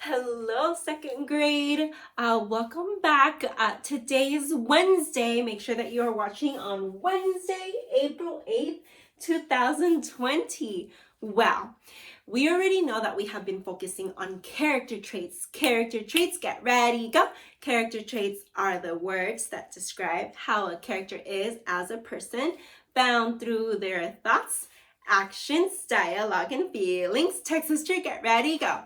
Hello, second grade. Welcome back. Today is Wednesday. Make sure that you are watching on Wednesday, April 8th, 2020. Well, we already know that we have been focusing on character traits. Character traits, get ready, go. Character traits are the words that describe how a character is as a person, found through their thoughts, actions, dialogue, and feelings. Texas Tree, get ready, go.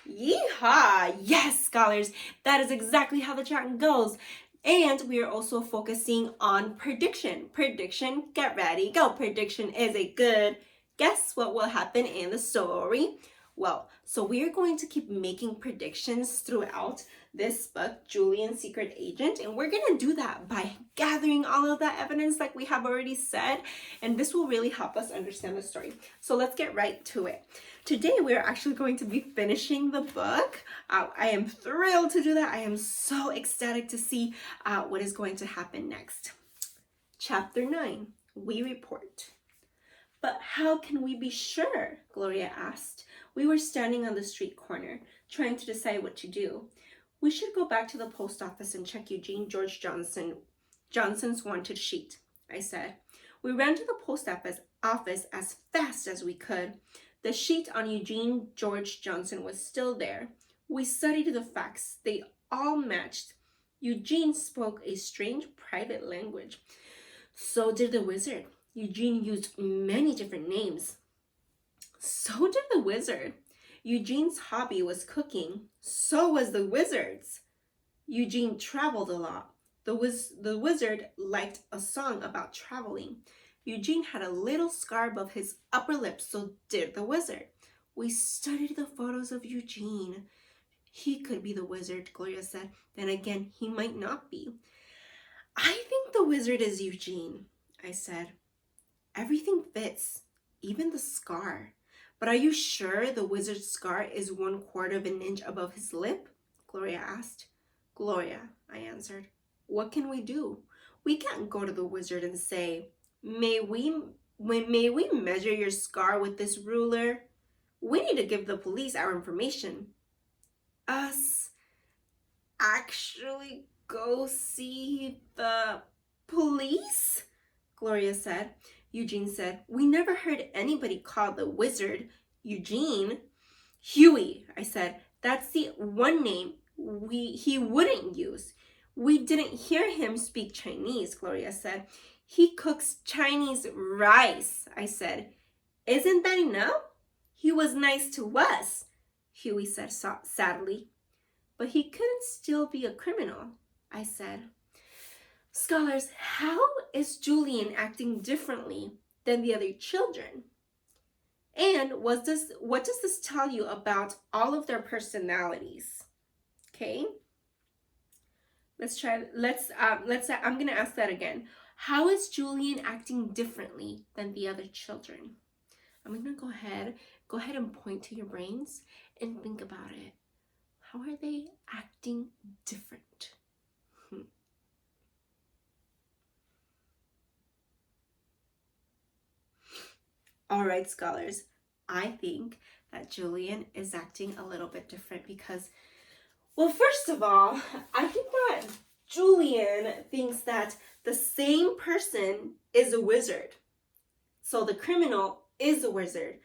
Yeehaw! Yes, scholars, that is exactly how the chat goes. And we are also focusing on prediction. Prediction, get ready, go. Prediction is a good guess what will happen in the story. Well, so we are going to keep making predictions throughout this book, Julian Secret Agent, and we're going to do that by gathering all of that evidence like we have already said, and this will really help us understand the story. So let's get right to it. Today we're actually going to be finishing the book. I am thrilled to do that. I am so ecstatic to see what is going to happen next. Chapter 9, we report. But how can we be sure? Gloria asked. We were standing on the street corner, trying to decide what to do. We should go back to the post office and check Eugene George Johnson's wanted sheet, I said. We ran to the post office as fast as we could. The sheet on Eugene George Johnson was still there. We studied the facts. They all matched. Eugene spoke a strange private language. So did the wizard. Eugene used many different names. So did the wizard. Eugene's hobby was cooking. So was the wizard's. Eugene traveled a lot. The wizard liked a song about traveling. Eugene had a little scar above his upper lip, so did the wizard. We studied the photos of Eugene. He could be the wizard, Gloria said. Then again, he might not be. I think the wizard is Eugene, I said. Everything fits, even the scar. But are you sure the wizard's scar is 1/4 of an inch above his lip? Gloria asked. Gloria, I answered. What can we do? We can't go to the wizard and say, May we measure your scar with this ruler? We need to give the police our information. Us actually go see the police? Gloria said. Eugene said, we never heard anybody call the wizard Eugene. Huey, I said, that's the one name he wouldn't use. We didn't hear him speak Chinese, Gloria said. He cooks Chinese rice, I said. Isn't that enough? He was nice to us, Huey said sadly. But he couldn't still be a criminal, I said. Scholars, how is Julian acting differently than the other children? And what does this tell you about all of their personalities? Okay. I'm going to ask that again. How is Julian acting differently than the other children? I'm going to go ahead and point to your brains and think about it. How are they acting different? All right, scholars, I think that Julian is acting a little bit different because, well, first of all, I think that Julian thinks that the same person is a wizard. So the criminal is a wizard.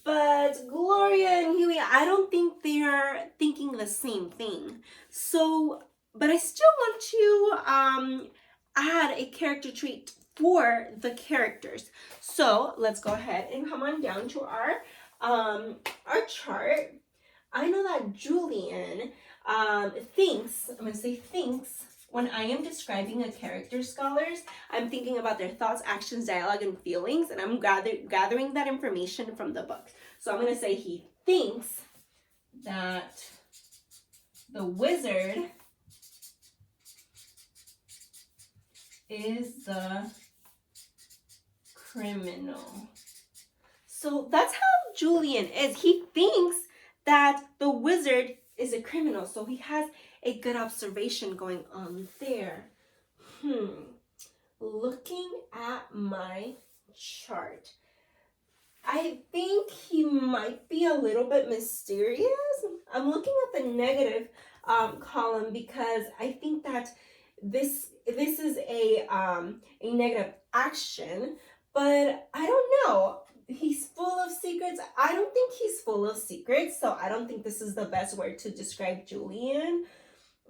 But Gloria and Huey, I don't think they're thinking the same thing. So, but I still want to add a character trait for the characters. So let's go ahead and come on down to our chart. I know that Julian thinks, I'm going to say thinks, when I am describing a character, scholars, I'm thinking about their thoughts, actions, dialogue, and feelings, and I'm gathering that information from the book. So I'm going to say he thinks that the wizard is the criminal. So that's how Julian is. He thinks that the wizard is a criminal. So he has a good observation going on there. Looking at my chart, I think he might be a little bit mysterious. I'm looking at the negative column because I think that this is a negative action, but I don't know. He's full of secrets. I don't think he's full of secrets, so I don't think this is the best word to describe Julian.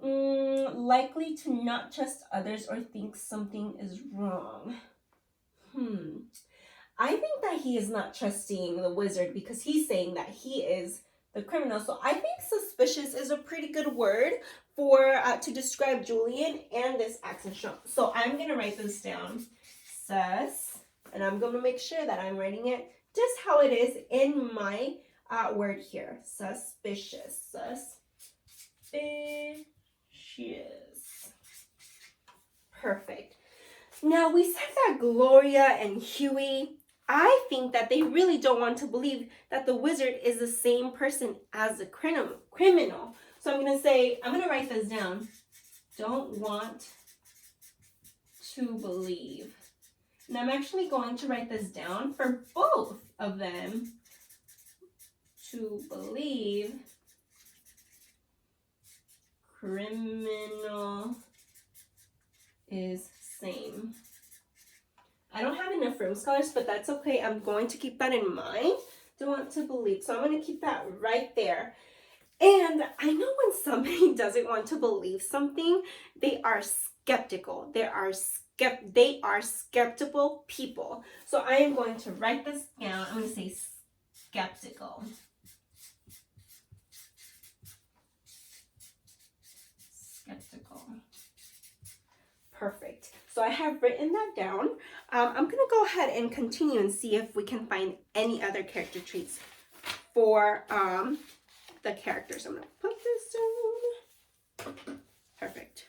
Likely to not trust others or think something is wrong. I think that he is not trusting the wizard because he's saying that he is the criminal. So I think suspicious is a pretty good word for to describe Julian and this accent show. So I'm going to write this down. Sus. And I'm going to make sure that I'm writing it just how it is in my word here. Suspicious. Suspicious. Perfect. Now we said that Gloria and Huey, I think that they really don't want to believe that the wizard is the same person as the criminal. So I'm going to write this down. Don't want to believe. And I'm actually going to write this down for both of them. To believe criminal is same. I don't have enough room scholars, but that's okay. I'm going to keep that in mind. Don't want to believe. So I'm going to keep that right there. And I know when somebody doesn't want to believe something, they are skeptical. They are skeptical people. So I am going to write this down. I'm going to say skeptical. Skeptical. Perfect. So I have written that down. I'm going to go ahead and continue and see if we can find any other character traits for the characters. I'm going to put this down. Perfect.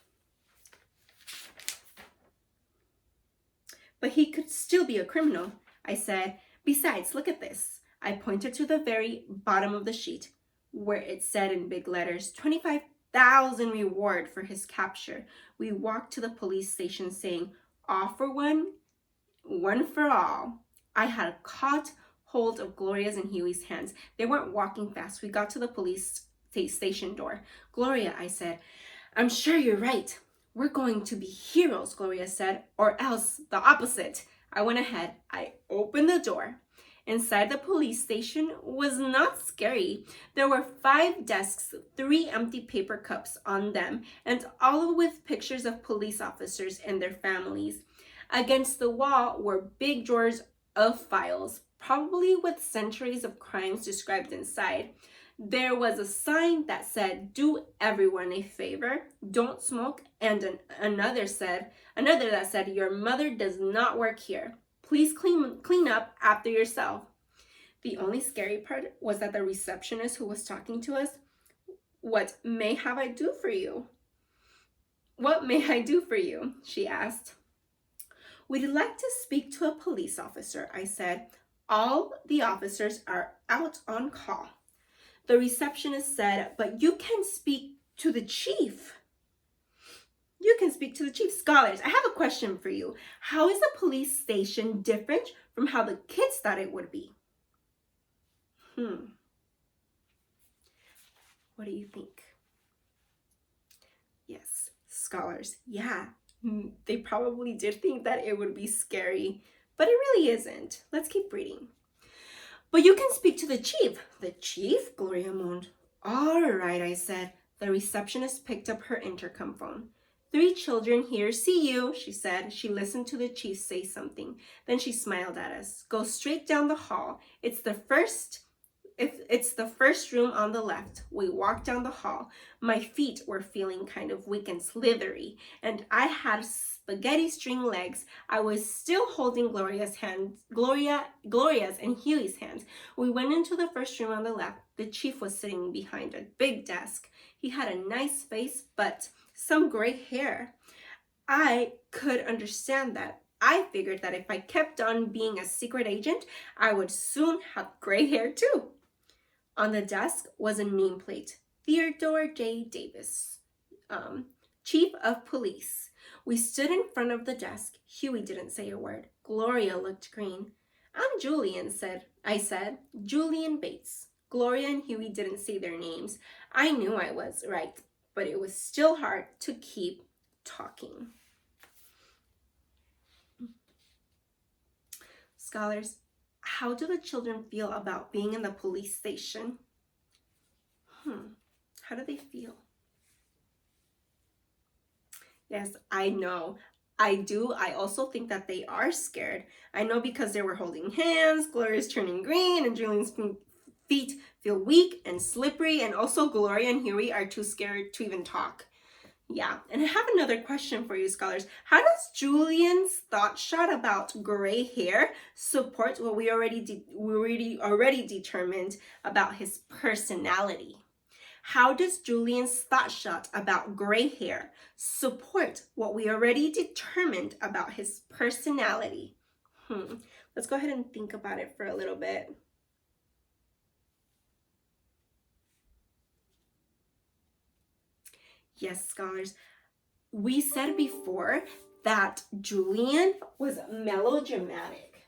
But he could still be a criminal, I said. Besides, look at this. I pointed to the very bottom of the sheet where it said in big letters, 25,000 reward for his capture. We walked to the police station saying, all for one, one for all. I had caught hold of Gloria's and Huey's hands. They weren't walking fast. We got to the police station door. Gloria, I said, I'm sure you're right. We're going to be heroes, Gloria said, or else the opposite. I went ahead. I opened the door. Inside the police station was not scary. There were 5 desks, 3 empty paper cups on them, and all with pictures of police officers and their families. Against the wall were big drawers of files, probably with centuries of crimes described inside. There was a sign that said, do everyone a favor, don't smoke, and another that said, your mother does not work here. Please clean up after yourself. The only scary part was that the receptionist who was talking to us, what may I do for you? What may I do for you? She asked. We'd like to speak to a police officer, I said. All the officers are out on call. The receptionist said, but you can speak to the chief. You can speak to the chief. Scholars, I have a question for you. How is a police station different from how the kids thought it would be? What do you think? Yes, scholars, yeah. They probably did think that it would be scary, but it really isn't. Let's keep reading. But you can speak to the chief. The chief? Gloria moaned. All right, I said. The receptionist picked up her intercom phone. 3 children here see you, she said. She listened to the chief say something. Then she smiled at us. Go straight down the hall. It's the first room on the left. We walked down the hall. My feet were feeling kind of weak and slithery, and I had spaghetti string legs. I was still holding Gloria's and Huey's hands. We went into the first room on the left. The chief was sitting behind a big desk. He had a nice face, but some gray hair. I could understand that. I figured that if I kept on being a secret agent, I would soon have gray hair too. On the desk was a nameplate, Theodore J. Davis, Chief of Police. We stood in front of the desk. Huey didn't say a word. Gloria looked green. I'm Julian, I said. Julian Bates. Gloria and Huey didn't say their names. I knew I was right, but it was still hard to keep talking. Scholars, how do the children feel about being in the police station? How do they feel? Yes, I know. I do. I also think that they are scared. I know because they were holding hands, Gloria's turning green, and Julian's feet feel weak and slippery, and also Gloria and Huey are too scared to even talk. Yeah, and I have another question for you, scholars. How does Julian's thought shot about gray hair support what we already determined about his personality? How does Julian's thought shot about gray hair support what we already determined about his personality? Let's go ahead and think about it for a little bit. Yes, scholars, we said before that Julian was melodramatic.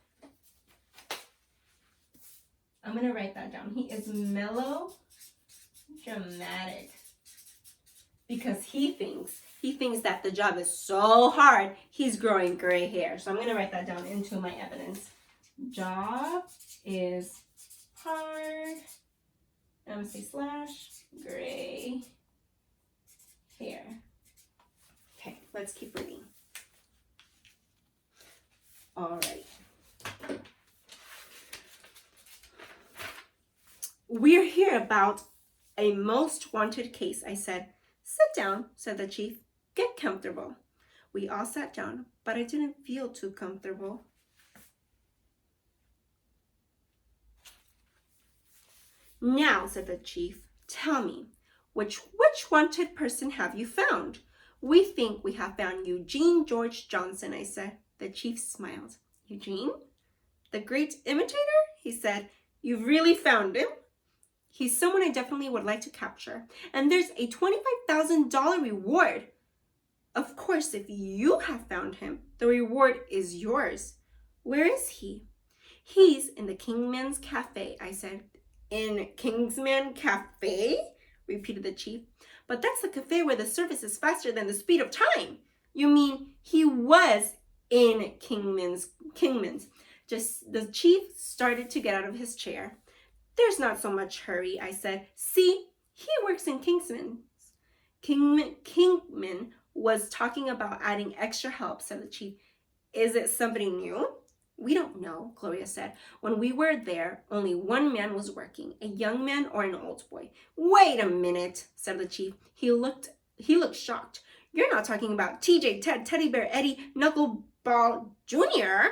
I'm going to write that down. He is melodramatic because he thinks that the job is so hard, he's growing gray hair. So I'm going to write that down into my evidence. Job is hard. I'm going to say / gray hair. Okay, let's keep reading. All right. We're here about a most wanted case, I said. Sit down, said the chief. Get comfortable. We all sat down, but I didn't feel too comfortable. Now, said the chief, tell me, which wanted person have you found? We think we have found Eugene George Johnson, I said. The chief smiled. Eugene? The great imitator? He said. You've really found him? He's someone I definitely would like to capture. And there's a $25,000 reward. Of course, if you have found him, the reward is yours. Where is he? He's in the Kingman's Cafe, I said. In Kingsman Cafe? Repeated the chief. But that's the cafe where the service is faster than the speed of time. You mean he was in Kingman's? Just the chief started to get out of his chair. There's not so much hurry, I said. See, he works in Kingsman's. Kingman was talking about adding extra help, said the chief. Is it somebody new? We don't know, Gloria said. When we were there, only one man was working, a young man or an old boy. Wait a minute, said the chief. He looked shocked. You're not talking about TJ, Ted, Teddy Bear, Eddie, Knuckleball Jr.?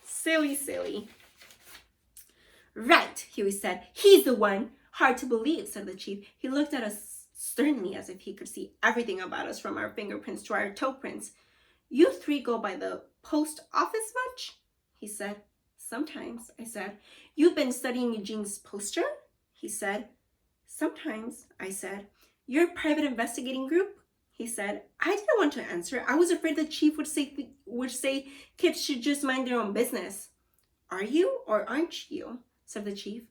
Silly. Right, Huey said. He's the one. Hard to believe, said the chief. He looked at us sternly as if he could see everything about us from our fingerprints to our toe prints. You three go by the post office much? He said. Sometimes, I said. You've been studying Eugene's poster? He said. Sometimes, I said. Your private investigating group? He said. I didn't want to answer. I was afraid the chief would say kids should just mind their own business. Are you or aren't you? Said the chief.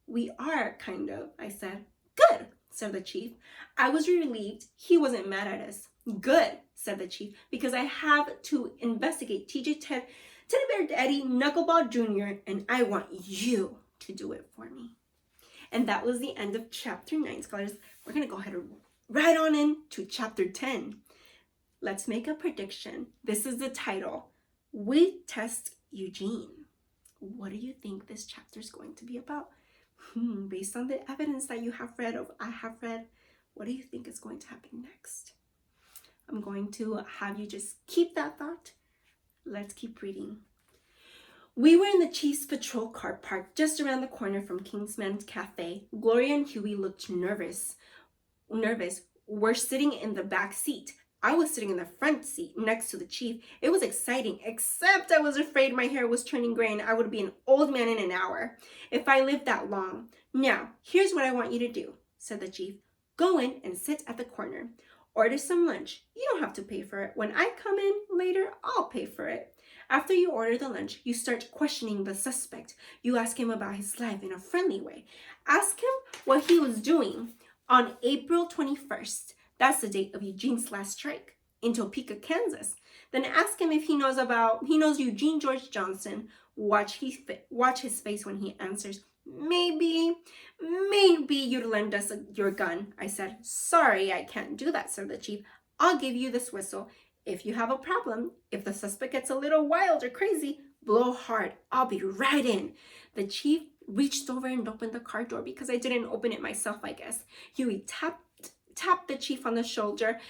We are, kind of, I said. Good, said the chief. I was relieved he wasn't mad at us. Good, said the chief, because I have to investigate TJ, Ted, Teddy Bear, Eddie, Knuckleball Jr., and I want you to do it for me. And that was the end of chapter 9, scholars. We're going to go ahead and right on into chapter 10. Let's make a prediction. This is the title. We test Eugene. What do you think this chapter is going to be about? Based on the evidence that you have read, or I have read, what do you think is going to happen next? I'm going to have you just keep that thought. Let's keep reading. We were in the chief's patrol car parked just around the corner from Kingsman's Cafe. Gloria and Huey looked nervous. We're sitting in the back seat. I was sitting in the front seat next to the chief. It was exciting, except I was afraid my hair was turning gray and I would be an old man in an hour if I lived that long. Now, here's what I want you to do, said the chief. Go in and sit at the corner. Order some lunch. You don't have to pay for it. When I come in later, I'll pay for it. After you order the lunch, you start questioning the suspect. You ask him about his life in a friendly way. Ask him what he was doing on April 21st. That's the date of Eugene's last strike in Topeka, Kansas. Then ask him if he knows Eugene George Johnson. Watch his face when he answers. Maybe you'd lend us your gun. I said, sorry, I can't do that, said the chief. I'll give you this whistle. If you have a problem, if the suspect gets a little wild or crazy, blow hard. I'll be right in. The chief reached over and opened the car door because I didn't open it myself, I guess. Huey tapped the chief on the shoulder.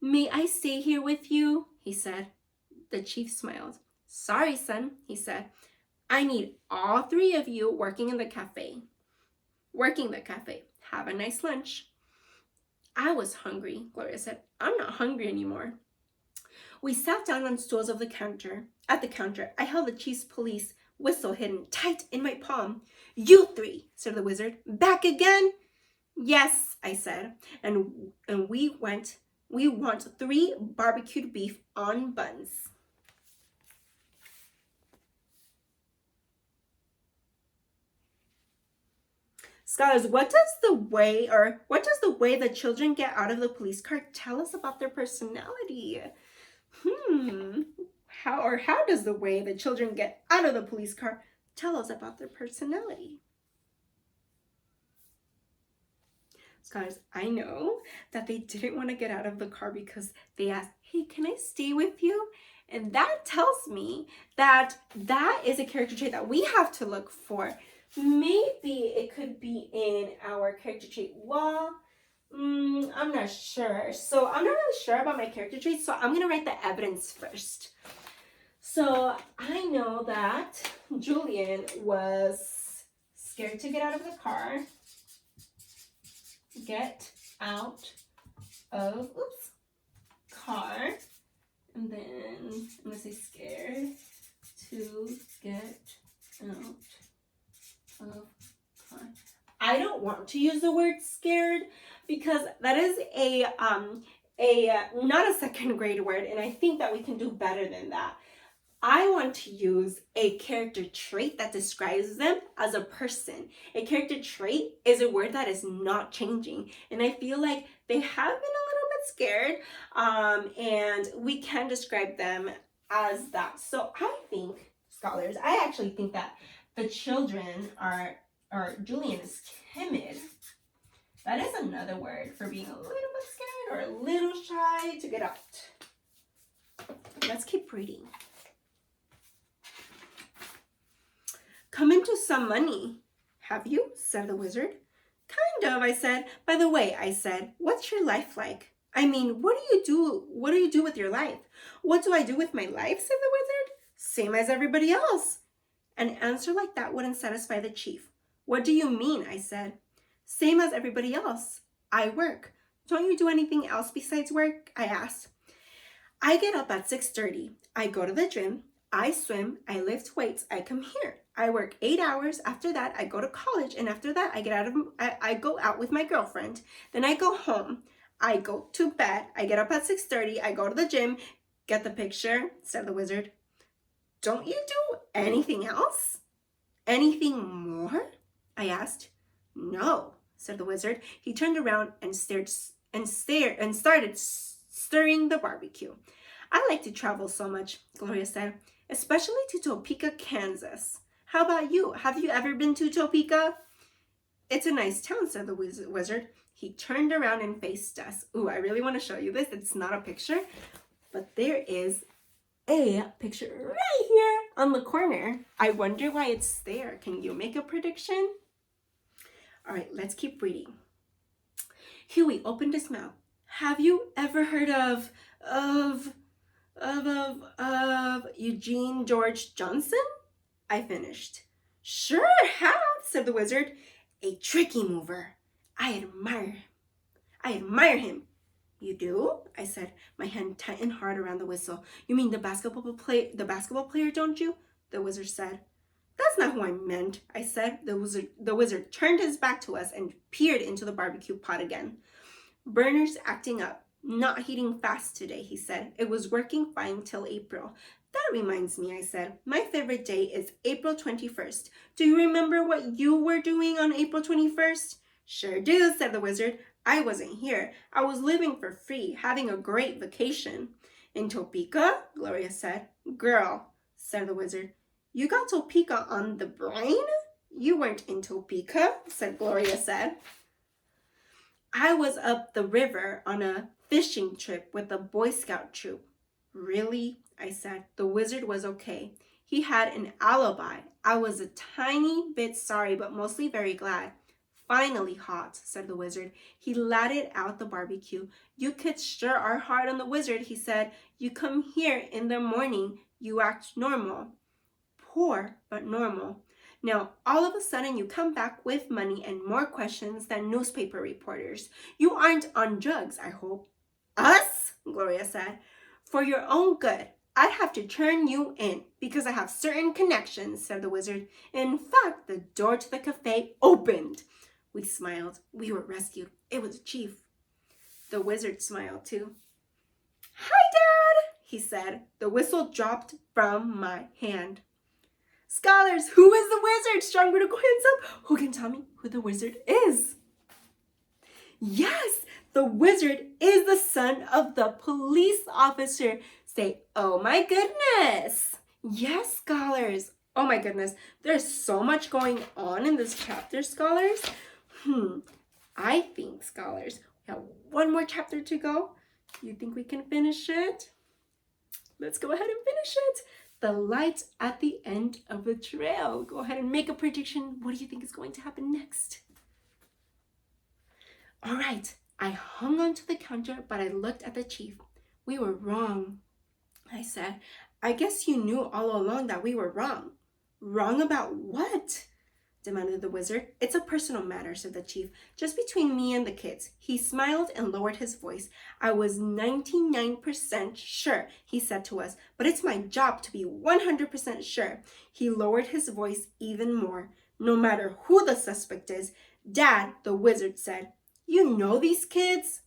May I stay here with you? He said. The chief smiled. Sorry, son, he said. I need all three of you working the cafe. Have a nice lunch. I was hungry, Gloria said. I'm not hungry anymore. We sat down on stools at the counter. I held the chief's police whistle hidden tight in my palm. You three, said the wizard. Back again? Yes, I said. And we want 3 barbecued beef on buns. Scholars, what does the way the children get out of the police car tell us about their personality? How does the way the children get out of the police car tell us about their personality? Scholars, I know that they didn't want to get out of the car because they asked, hey, can I stay with you? And that tells me that is a character trait that we have to look for. Maybe it could be in our character trait wall. I'm not sure. So I'm not really sure about my character traits. So I'm going to write the evidence first. So I know that Julian was scared to get out of the car. Get out of, car. And then I'm going to say scared to get out of car. I don't want to use the word scared because that is a not a second grade word, and I think that we can do better than that. I want to use a character trait that describes them as a person. A character trait is a word that is not changing, and I feel like they have been a little bit scared, and we can describe them as that. So I think, scholars, I actually think that the children or Julian is timid. That is another word for being a little bit scared or a little shy to get out. Let's keep reading. Come into some money. Have you? Said the wizard. Kind of, I said. By the way, I said, what's your life like? I mean, what do you do? What do you do with your life? What do I do with my life? Said the wizard. Same as everybody else. An answer like that wouldn't satisfy the chief. What do you mean? I said. Same as everybody else. I work. Don't you do anything else besides work? I asked. I get up at 6:30. I go to the gym. I swim. I lift weights. I come here. I work 8 hours. After that, I go to college. And after that, I go out with my girlfriend. Then I go home. I go to bed. I get up at 6:30. I go to the gym. Get the picture? Said the wizard. Don't you do anything else? Anything more? I asked. No, said the wizard. He turned around and started stirring the barbecue. I like to travel so much, Gloria said, especially to Topeka, Kansas. How about you? Have you ever been to Topeka? It's a nice town, said the wizard. He turned around and faced us. Ooh, I really want to show you this. It's not a picture, but there is a picture right here on the corner. I wonder why it's there. Can you make a prediction? All right, let's keep reading. Huey opened his mouth. Have you ever heard of Eugene George Johnson? I finished. Sure have, said the wizard. A tricky mover. I admire him. You do? I said, my hand tightened hard around the whistle. You mean the basketball player, don't you? The wizard said. That's not who I meant, I said. The wizard turned his back to us and peered into the barbecue pot again. Burner's acting up. Not heating fast today, he said. It was working fine till April. That reminds me, I said. My favorite day is April 21st. Do you remember what you were doing on April 21st? Sure do, said the wizard. I wasn't here. I was living for free, having a great vacation. In Topeka? Gloria said. Girl, said the wizard. You got Topeka on the brain? You weren't in Topeka, said Gloria said. I was up the river on a fishing trip with a Boy Scout troop. Really? I said. The wizard was okay. He had an alibi. I was a tiny bit sorry, but mostly very glad. Finally hot, said the wizard. He latted out the barbecue. You kids sure are hard on the wizard, he said. You come here in the morning. You act normal. Poor, but normal. Now, all of a sudden, you come back with money and more questions than newspaper reporters. You aren't on drugs, I hope. Us? Gloria said. For your own good, I'd have to turn you in because I have certain connections, said the wizard. In fact, the door to the cafe opened. We smiled. We were rescued. It was the chief. The wizard smiled too. Hi, Dad, he said. The whistle dropped from my hand. Scholars, who is the wizard? Strong vertical hands up. Who can tell me who the wizard is? Yes, the wizard is the son of the police officer. Say, oh my goodness. Yes, scholars. Oh my goodness. There's so much going on in this chapter, scholars. I think, scholars, we have one more chapter to go. You think we can finish it? Let's go ahead and finish it. The light at the end of the trail. Go ahead and make a prediction. What do you think is going to happen next? All right, I hung onto the counter, but I looked at the chief. We were wrong, I said. I guess you knew all along that we were wrong. Wrong about what? Demanded the wizard. It's a personal matter, said the chief. Just between me and the kids. He smiled and lowered his voice. I was 99% sure, he said to us, but it's my job to be 100% sure. He lowered his voice even more. No matter who the suspect is, Dad, the wizard said, you know these kids?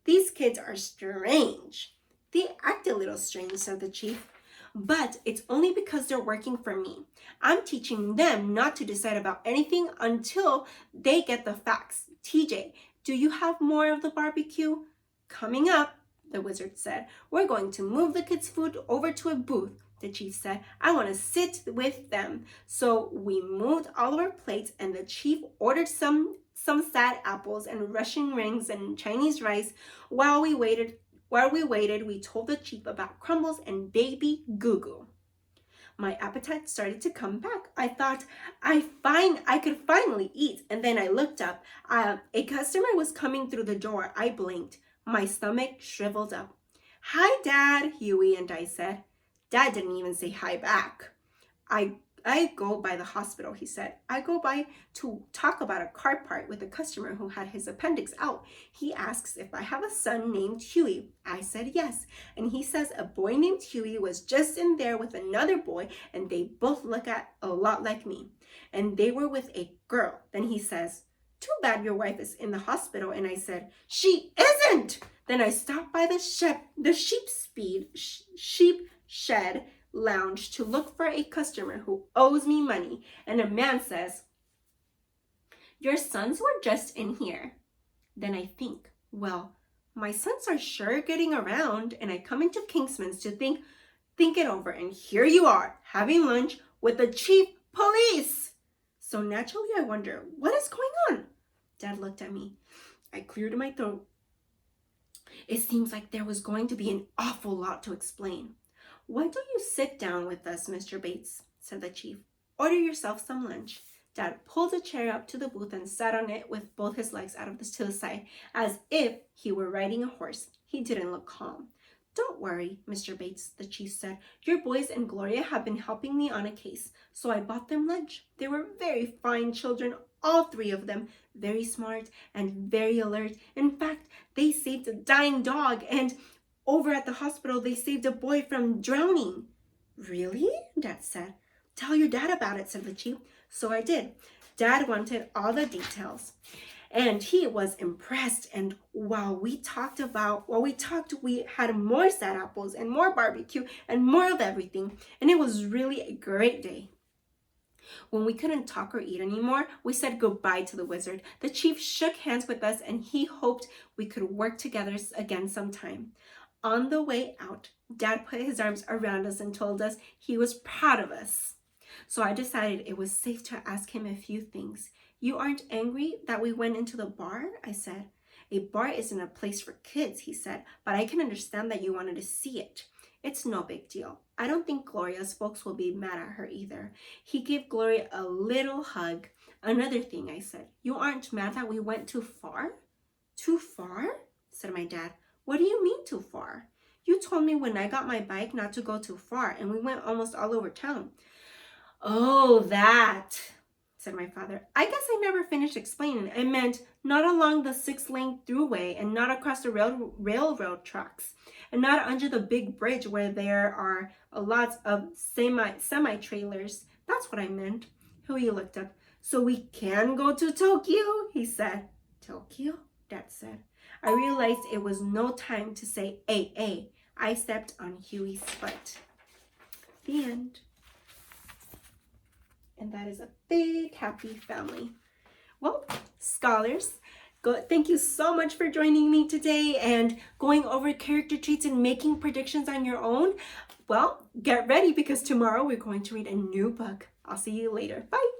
These kids are strange. They act a little strange, said the chief. But it's only because they're working for me. I'm teaching them not to decide about anything until they get the facts. TJ, do you have more of the barbecue? Coming up, the wizard said. We're going to move the kids' food over to a booth, the chief said. I want to sit with them. So we moved all of our plates and the chief ordered some sad apples and Russian rings and Chinese rice. While we waited, we told the chief about crumbles and baby Goo-Goo. My appetite started to come back. I thought I could finally eat, and then I looked up. A customer was coming through the door. I blinked. My stomach shriveled up. Hi, Dad, Huey and I said. Dad didn't even say hi back. I go by the hospital, he said. I go by to talk about a car part with a customer who had his appendix out. He asks if I have a son named Huey. I said yes. And he says a boy named Huey was just in there with another boy and they both look a lot like me. And they were with a girl. Then he says, too bad your wife is in the hospital. And I said, she isn't. Then I stopped by the sheep shed lounge to look for a customer who owes me money, and a man says, your sons were just in here. Then I think, well, my sons are sure getting around, and I come into Kingsman's to think it over, and here you are having lunch with the chief police. So naturally I wonder, what is going on? Dad looked at me. I cleared my throat. It seems like there was going to be an awful lot to explain. Why don't you sit down with us, Mr. Bates, said the chief. Order yourself some lunch. Dad pulled a chair up to the booth and sat on it with both his legs out to the side, as if he were riding a horse. He didn't look calm. Don't worry, Mr. Bates, the chief said. Your boys and Gloria have been helping me on a case, so I bought them lunch. They were very fine children, all three of them, very smart and very alert. In fact, they saved a dying dog, and over at the hospital, they saved a boy from drowning. Really? Dad said. Tell your dad about it, said the chief. So I did. Dad wanted all the details. And he was impressed. And while we we had more sad apples and more barbecue and more of everything. And it was really a great day. When we couldn't talk or eat anymore, we said goodbye to the wizard. The chief shook hands with us and he hoped we could work together again sometime. On the way out, Dad put his arms around us and told us he was proud of us. So I decided it was safe to ask him a few things. You aren't angry that we went into the bar? I said. A bar isn't a place for kids, he said, but I can understand that you wanted to see it. It's no big deal. I don't think Gloria's folks will be mad at her either. He gave Gloria a little hug. Another thing, I said, you aren't mad that we went too far? Too far? Said my dad. What do you mean too far? You told me when I got my bike not to go too far, and we went almost all over town. Oh, that, said my father. I guess I never finished explaining. I meant not along the 6-lane throughway and not across the railroad tracks and not under the big bridge where there are lots of semi-trailers. That's what I meant. Huey looked up. So we can go to Tokyo, he said. Tokyo? Dad said. I realized it was no time to say AA. I stepped on Huey's foot. The end. And that is a big, happy family. Well, scholars, thank you so much for joining me today and going over character traits and making predictions on your own. Well, get ready because tomorrow we're going to read a new book. I'll see you later. Bye.